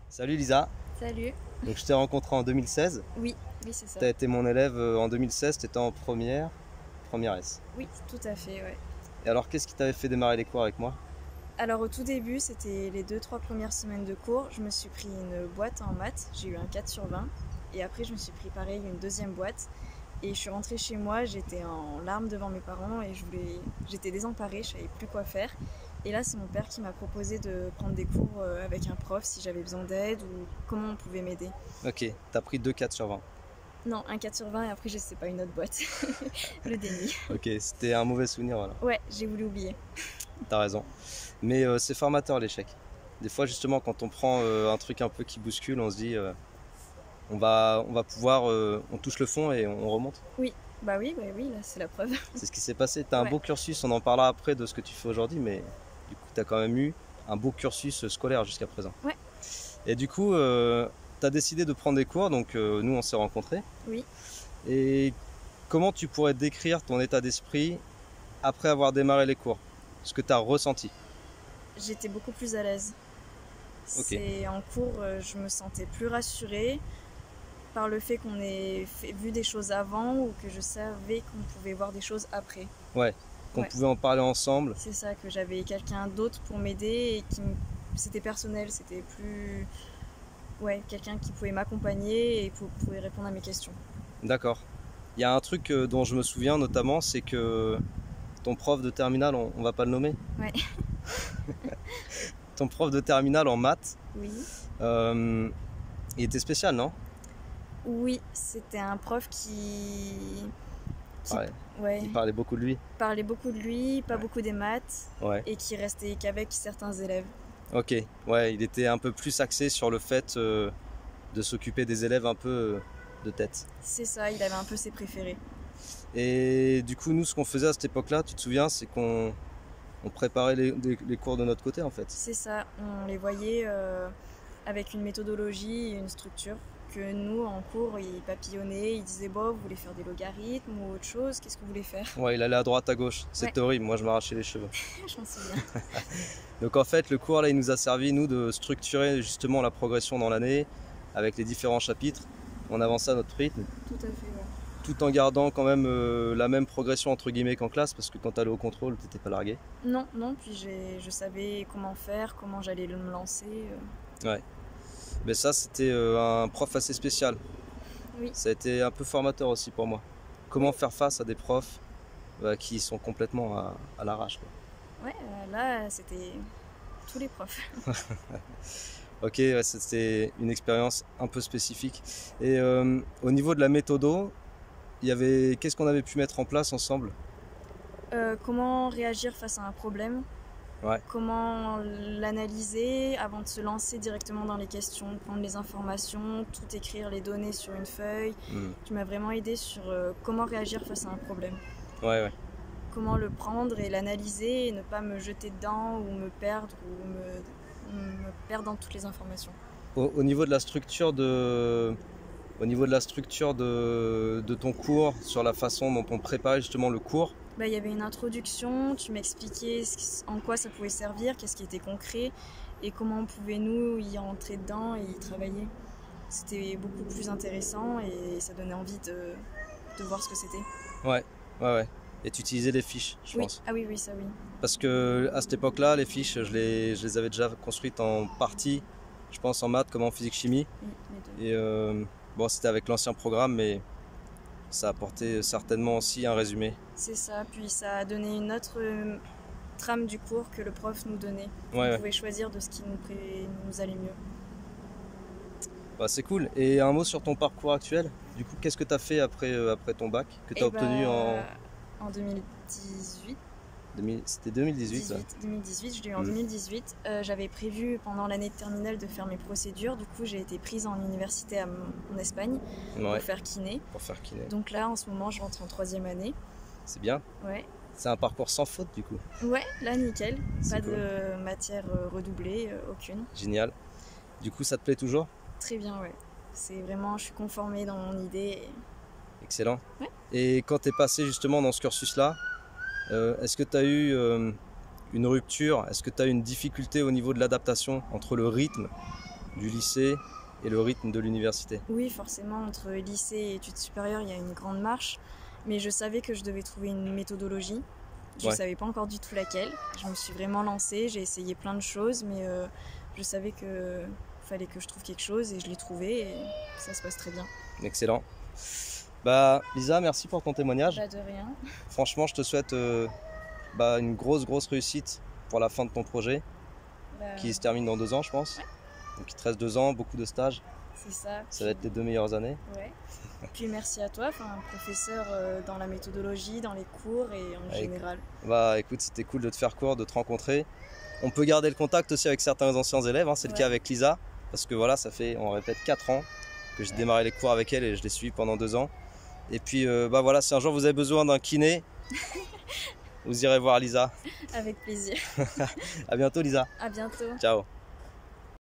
Salut Lisa, Salut. donc je t'ai rencontré en 2016, Oui, oui, c'est ça. tu as été mon élève en 2016, tu étais en première S. Oui, tout à fait, ouais. Et alors qu'est-ce qui t'avait fait démarrer les cours avec moi? Alors au tout début, c'était les 2-3 premières semaines de cours, je me suis pris une boîte en maths, j'ai eu un 4 sur 20. Et après, je me suis pris pareil une deuxième boîte. Et je suis rentrée chez moi, j'étais en larmes devant mes parents et j'étais désemparée, je savais plus quoi faire. Et là, c'est mon père qui m'a proposé de prendre des cours avec un prof si j'avais besoin d'aide ou comment on pouvait m'aider. Ok, t'as pris 2 4 sur 20. Non, un 4 sur 20 et après, je sais pas, une autre boîte. Le déni. Ok, c'était un mauvais souvenir, voilà, Ouais, j'ai voulu oublier. t'as raison. Mais c'est formateur l'échec. Des fois justement quand on prend un truc un peu qui bouscule, on se dit on va pouvoir, on touche le fond et on remonte. Oui, bah oui, là c'est la preuve. C'est ce qui s'est passé, t'as un Ouais. beau cursus, on en parlera après de ce que tu fais aujourd'hui, mais du coup t'as quand même eu un beau cursus scolaire jusqu'à présent. Ouais. Et du coup, tu as décidé de prendre des cours, donc nous on s'est rencontrés. Oui. Et comment tu pourrais décrire ton état d'esprit après avoir démarré les cours? Ce que tu as ressenti? J'étais beaucoup plus à l'aise. Ok. C'est en cours, je me sentais plus rassurée par le fait qu'on ait vu des choses avant ou que je savais qu'on pouvait voir des choses après. Ouais, qu'on Ouais. pouvait en parler ensemble. C'est ça, que j'avais quelqu'un d'autre pour m'aider et c'était personnel, c'était plus... Ouais, quelqu'un qui pouvait m'accompagner et pouvait répondre à mes questions. D'accord. Il y a un truc dont je me souviens notamment, c'est que ton prof de terminale, on va pas le nommer. Ouais. Ton prof de terminale en maths, Oui. il était spécial, non? Oui, c'était un prof qui Ouais. ouais, Il parlait beaucoup de lui. parlait beaucoup de lui, pas Ouais. beaucoup des maths, Ouais. et qui restait qu'avec certains élèves. Ok. Ouais, il était un peu plus axé sur le fait de s'occuper des élèves un peu de tête. C'est ça, il avait un peu ses préférés. Et du coup, nous, ce qu'on faisait à cette époque-là, tu te souviens, c'est qu'on préparait les cours de notre côté, en fait. C'est ça, on les voyait avec une méthodologie et une structure que nous, en cours, ils papillonnaient, ils disaient bon, vous voulez faire des logarithmes ou autre chose, qu'est-ce que vous voulez faire? Ouais, il allait à droite, à gauche. C'était Ouais. horrible. Moi, je m'arrachais les cheveux. Je m'en souviens. Donc, en fait, le cours, là, il nous a servi, nous, de structurer justement la progression dans l'année avec les différents chapitres. On avançait à notre rythme, Tout à fait, ouais. tout en gardant quand même la même progression, entre guillemets, qu'en classe, parce que quand t'allais au contrôle, t'étais pas largué. Non, puis je savais comment faire, comment j'allais me lancer. Ouais. Mais ça, c'était un prof assez spécial. Oui. Ça a été un peu formateur aussi pour moi. Comment faire face à des profs qui sont complètement à l'arrache, quoi. Ouais, là, c'était tous les profs. Ok, ouais, c'était une expérience un peu spécifique. Et au niveau de la méthodo, qu'est-ce qu'on avait pu mettre en place ensemble? Comment réagir face à un problème? Ouais. Comment l'analyser avant de se lancer directement dans les questions, prendre les informations, tout écrire, les données sur une feuille. Tu m'as vraiment aidé sur comment réagir face à un problème. Ouais. Comment le prendre et l'analyser et ne pas me jeter dedans ou me perdre ou me perdre dans toutes les informations. Au niveau de la structure de ton cours, sur la façon dont on préparait justement le cours, Il y avait une introduction, tu m'expliquais en quoi ça pouvait servir, qu'est-ce qui était concret et comment on pouvait nous y rentrer dedans et y travailler. C'était beaucoup plus intéressant et ça donnait envie de voir ce que c'était. ouais. Et tu utilisais les fiches, je Oui, pense. ah oui, ça oui. Parce que à cette époque-là, les fiches, je les avais déjà construites en partie, je pense en maths comme en physique-chimie. Oui, les deux. Et bon, c'était avec l'ancien programme, mais ça apportait certainement aussi un résumé. C'est ça, puis ça a donné une autre trame du cours que le prof nous donnait. Ouais. On pouvait choisir de ce qui nous allait mieux. Bah, c'est cool. Et un mot sur ton parcours actuel. Du coup, qu'est-ce que tu as fait après ton bac que tu as obtenu en 2018. C'était 2018 2018, je l'ai eu en 2018. J'avais prévu pendant l'année de terminale de faire mes procédures. Du coup, j'ai été prise en université en Espagne pour faire kiné. Donc là, en ce moment, je rentre en 3e année. C'est bien. Ouais. C'est un parcours sans faute du coup. Ouais, là, nickel. Pas cool. de matière redoublée, aucune. Génial. Du coup, ça te plaît toujours? Très bien, ouais. C'est vraiment, je suis conformée dans mon idée. Excellent. Ouais. Et quand tu es passé justement dans ce cursus-là, est-ce que tu as eu une rupture? Est-ce que tu as eu une difficulté au niveau de l'adaptation entre le rythme du lycée et le rythme de l'université. Oui, forcément, entre lycée et études supérieures, il y a une grande marche. Mais je savais que je devais trouver une méthodologie. Je ne Ouais. savais pas encore du tout laquelle. Je me suis vraiment lancée, j'ai essayé plein de choses, mais je savais qu'il fallait que je trouve quelque chose et je l'ai trouvé et ça se passe très bien. Excellent. Bah, Lisa, merci pour ton témoignage. Pas de rien. Franchement, je te souhaite une grosse réussite pour la fin de ton projet qui se termine dans 2 ans, je pense. Ouais. Donc il te reste 2 ans, beaucoup de stages. C'est ça. Ça va être les 2 meilleures années. Ouais. Puis merci à toi, professeur dans la méthodologie, dans les cours et en général. Bah écoute, c'était cool de te faire court, de te rencontrer. On peut garder le contact aussi avec certains anciens élèves, hein. C'est le cas avec Lisa, parce que voilà, ça fait, on répète, 4 ans que j'ai démarré les cours avec elle et je l'ai suivi pendant 2 ans. Et puis voilà, si un jour vous avez besoin d'un kiné, vous irez voir Lisa. Avec plaisir. À bientôt Lisa. À bientôt. Ciao.